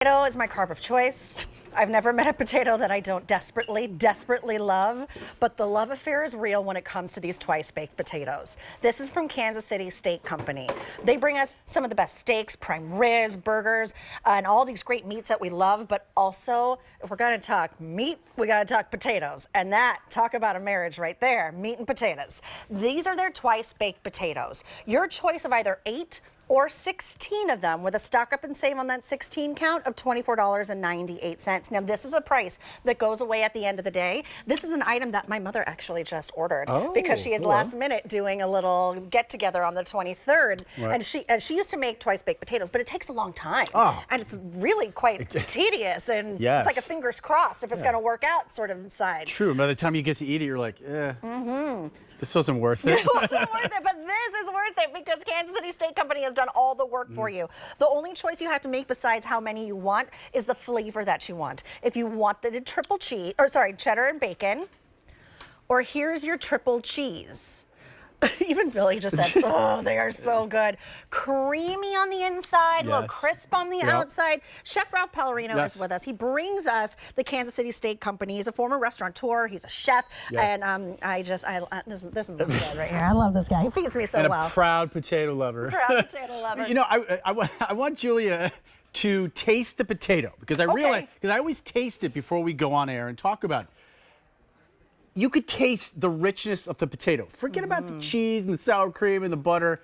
Potato is my carb of choice. I've never met a potato that I don't desperately love, but the love affair is real when it comes to these twice-baked potatoes. This is from Kansas City Steak Company. They bring us some of the best steaks, prime ribs, burgers, and all these great meats that we love, but also, if we're gonna talk meat, we gotta talk potatoes. And that, talk about a marriage right there, meat and potatoes. These are their twice-baked potatoes. Your choice of either 8 or 16 of them with a stock up and save on that 16 count of $24.98. Now this is a price that goes away at the end of the day. This is an item that my mother actually just ordered because she is last minute doing a little get together on the 23rd. Right. And she used to make twice baked potatoes, but it takes a long time. And it's really quite tedious, and it's like a fingers crossed if it's gonna work out sort of side. True, by the time you get to eat it, you're like, this wasn't worth it. It wasn't worth it, but this is worth it because Kansas City Steak Company has done all the work for you. The only choice you have to make besides how many you want is the flavor that you want. If you want the triple cheese, or sorry, cheddar and bacon, or here's your triple cheese. Even Billy just said, oh, they are so good. Creamy on the inside, a little crisp on the outside. Chef Ralph Pellerino is with us. He brings us the Kansas City Steak Company. He's a former restaurateur. He's a chef. And this is good right here. I love this guy. He feeds me so well. And a proud potato lover. Proud potato lover. You know, I want Julia to taste the potato because I realize, because I always taste it before we go on air and talk about it. You could taste the richness of the potato. Forget about the cheese and the sour cream and the butter.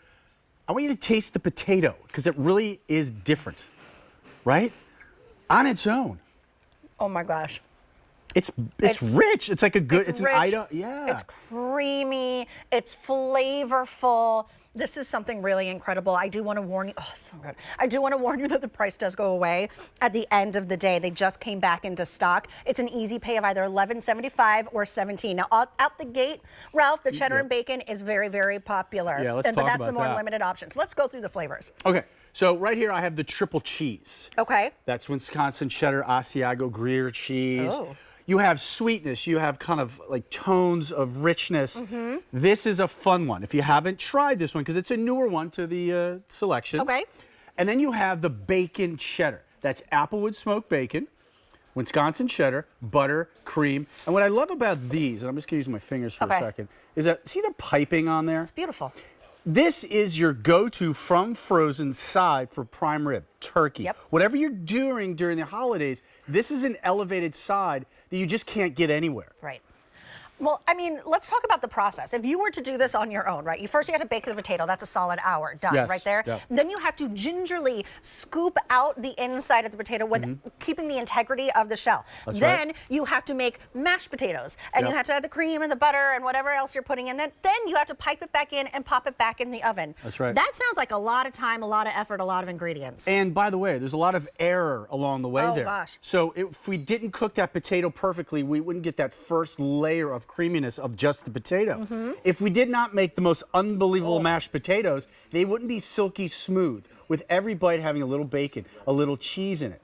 I want you to taste the potato because it really is different, right? On its own. Oh my gosh. It's rich. It's like a good, it's an item. Yeah. It's creamy. It's flavorful. This is something really incredible. I do want to warn you. Oh, so good. I do want to warn you that the price does go away at the end of the day. They just came back into stock. It's an easy pay of either $11.75 or $17. Now, out the gate, Ralph, the cheddar and bacon is very, very popular. Yeah, let's talk but that's about the more that. limited option. So let's go through the flavors. Okay. So right here I have the triple cheese. Okay. That's Wisconsin cheddar, Asiago Gruyere cheese. Oh. You have sweetness, you have kind of like tones of richness. This is a fun one. If you haven't tried this one, because it's a newer one to the selections. Okay. And then you have the bacon cheddar. That's applewood smoked bacon, Wisconsin cheddar, butter, cream. And what I love about these, and I'm just gonna use my fingers for a second, is that, see the piping on there? It's beautiful. This is your go-to from frozen side for prime rib, turkey. Yep. Whatever you're doing during the holidays, this is an elevated side that you just can't get anywhere. Right. Well, I mean, let's talk about the process. If you were to do this on your own, right? You have to bake the potato. That's a solid hour done right there. Yep. Then you have to gingerly scoop out the inside of the potato with keeping the integrity of the shell. Then you have to make mashed potatoes, and you have to add the cream and the butter and whatever else you're putting in. Then you have to pipe it back in and pop it back in the oven. That's right. That sounds like a lot of time, a lot of effort, a lot of ingredients. And by the way, there's a lot of error along the way there. Oh gosh. So if we didn't cook that potato perfectly, we wouldn't get that first layer of creaminess of just the potato. If we did not make the most unbelievable mashed potatoes, they wouldn't be silky smooth, with every bite having a little bacon, a little cheese in it.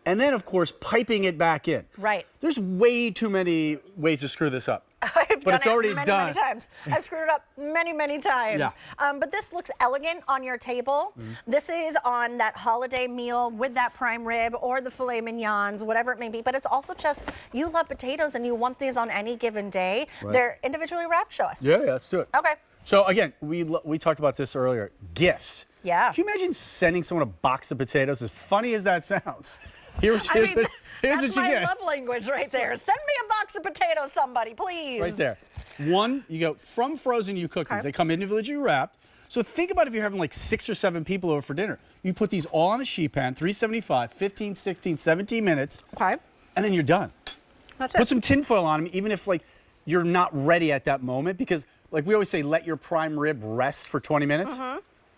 And then, of course, piping it back in. Right. There's way too many ways to screw this up. I've but it's already many done. times. I've screwed it up many times. Yeah. But this looks elegant on your table. This is on that holiday meal with that prime rib or the filet mignons, whatever it may be. But it's also just, you love potatoes and you want these on any given day. They're individually wrapped. Show us. Yeah, let's do it. Okay. So again, we talked about this earlier. Gifts. Yeah. Can you imagine sending someone a box of potatoes? As funny as that sounds. Here's that's what you my get. love language right there. Send me a box of potatoes, somebody, please. Right there. One, you go from frozen, you cook these. They come individually wrapped. So think about if you're having like 6 or 7 people over for dinner. You put these all on a sheet pan, 375, 15, 16, 17 minutes. Okay. And then you're done. That's Put it. some tin foil on them, even if like you're not ready at that moment, because like we always say, let your prime rib rest for 20 minutes.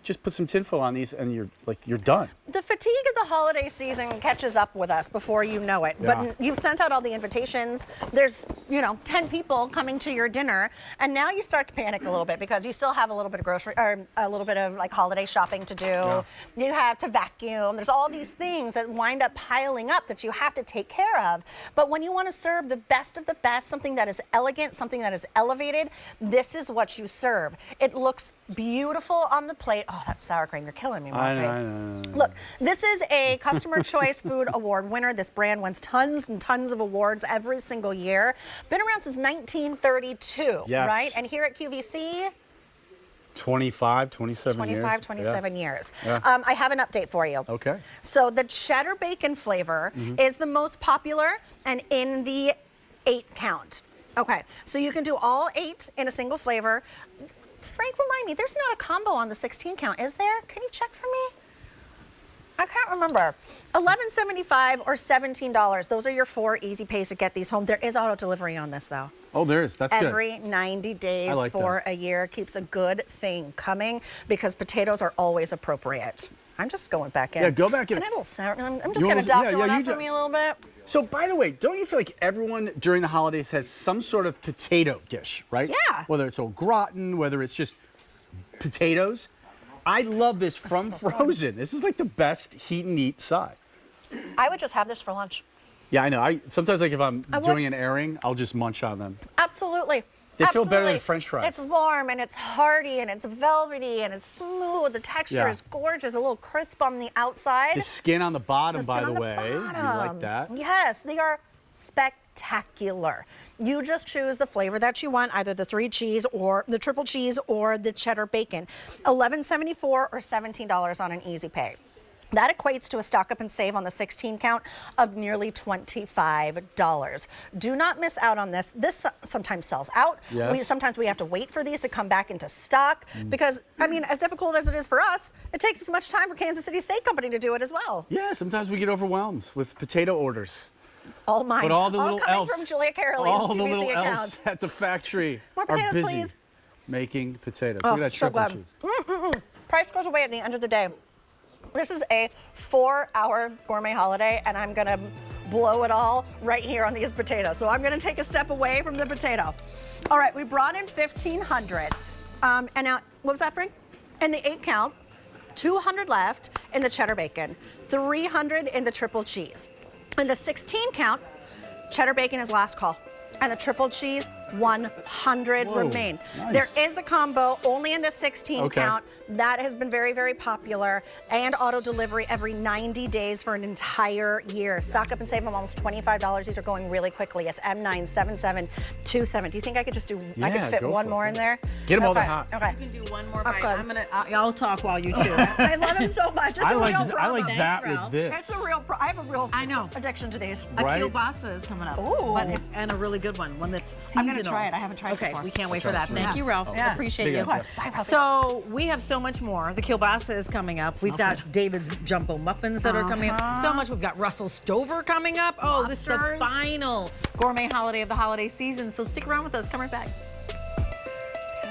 Just put some tinfoil on these and you're done. The fatigue of the holiday season catches up with us before you know it. Yeah. But you've sent out all the invitations. There's, 10 people coming to your dinner, and now you start to panic a little bit because you still have a little bit of grocery or a little bit of like holiday shopping to do. Yeah. You have to vacuum. There's all these things that wind up piling up that you have to take care of. But when you want to serve the best of the best, something that is elegant, something that is elevated, this is what you serve. It looks beautiful on the plate. Oh, that sour cream, you're killing me, I Murphy. know. Look, this is a Customer Choice Food Award winner. This brand wins tons and tons of awards every single year. Been around since 1932, Yes. right? And here at QVC, 25, 27 years. 25, 27 years. Yeah. I have an update for you. Okay. So the cheddar bacon flavor is the most popular and in the 8 count. Okay, so you can do all 8 in a single flavor. Frank, remind me, there's not a combo on the 16 count, is there? Can you check for me? I can't remember. $11.75 or $17. Those are your 4 easy pays to get these home. There is auto delivery on this, though. Oh, there is. That's good. Every 90 days I like for that. a year keeps a good thing coming because potatoes are always appropriate. I'm just going back in. Yeah, go back in. Can I have a little sour? I'm just You going to almost- dock yeah, one yeah, up you for do- me a little bit. So, by the way, don't you feel like everyone during the holidays has some sort of potato dish, right? Yeah. Whether it's au gratin, whether it's just potatoes. I love this from Frozen. This is like the best heat and eat side. I would just have this for lunch. Yeah, I know. I sometimes like if I'm would- doing an airing, I'll just munch on them. Absolutely. They feel better than Absolutely. French fries. It's warm and it's hearty and it's velvety and it's smooth. The texture Yeah. is gorgeous, a little crisp on the outside. The skin on the bottom, The by skin the on way. You like bottom. that? Yes, they are spectacular. You just choose the flavor that you want, either the 3 cheese or the triple cheese or the cheddar bacon. $11.74 or $17 on an easy pay. That equates to a stock up and save on the 16 count of nearly $25. Do not miss out on this. This sometimes sells out. Yes. Sometimes we have to wait for these to come back into stock because, I mean, as difficult as it is for us, it takes as much time for Kansas City Steak Company to do it as well. Yeah, sometimes we get overwhelmed with potato orders. All mine. But all the little coming elves, from Julia Carol's all the QVC little account. elves at the factory More are potatoes, busy please. making potatoes. Oh, Look at that so triple glad. cheese. Price goes away at the end of the day. This is a 4-hour gourmet holiday, and I'm gonna blow it all right here on these potatoes. So I'm gonna take a step away from the potato. All right, we brought in 1,500. And now, what was that, Frank? In the 8 count, 200 left in the cheddar bacon, 300 in the triple cheese. In the 16 count, cheddar bacon is last call. And the triple cheese, 100 Whoa, remain. nice. There is a combo only in the 16 Okay. count. That has been very, very popular. And auto delivery every 90 days for an entire year. Stock up and save them almost $25. These are going really quickly. It's M97727. Do you think I could just do, I could Yeah, fit go one for it, more go in there? Get 'em all Okay, the hot. Okay. You can do one more Okay. bite. I'll talk while you chew. I love them so much. It's I a like real I problem. like that with Ralph. this. It's a real I have a real I know. addiction to these. A Right? kielbasa is coming up. Ooh. And a really good one that's I'm seasonal. gonna try it. I haven't tried it Okay, before. we can't wait for try that. it. Thank Yeah. you, Ralph. Yeah. Appreciate Big you. answer. Bye, Ralphie. So we have so much more. The kielbasa is coming up. We've got David's jumbo muffins that are coming up. So much. We've got Russell Stover coming up. Oh, this is the Lobsters. final gourmet holiday of the holiday season. So stick around with us. Come right back.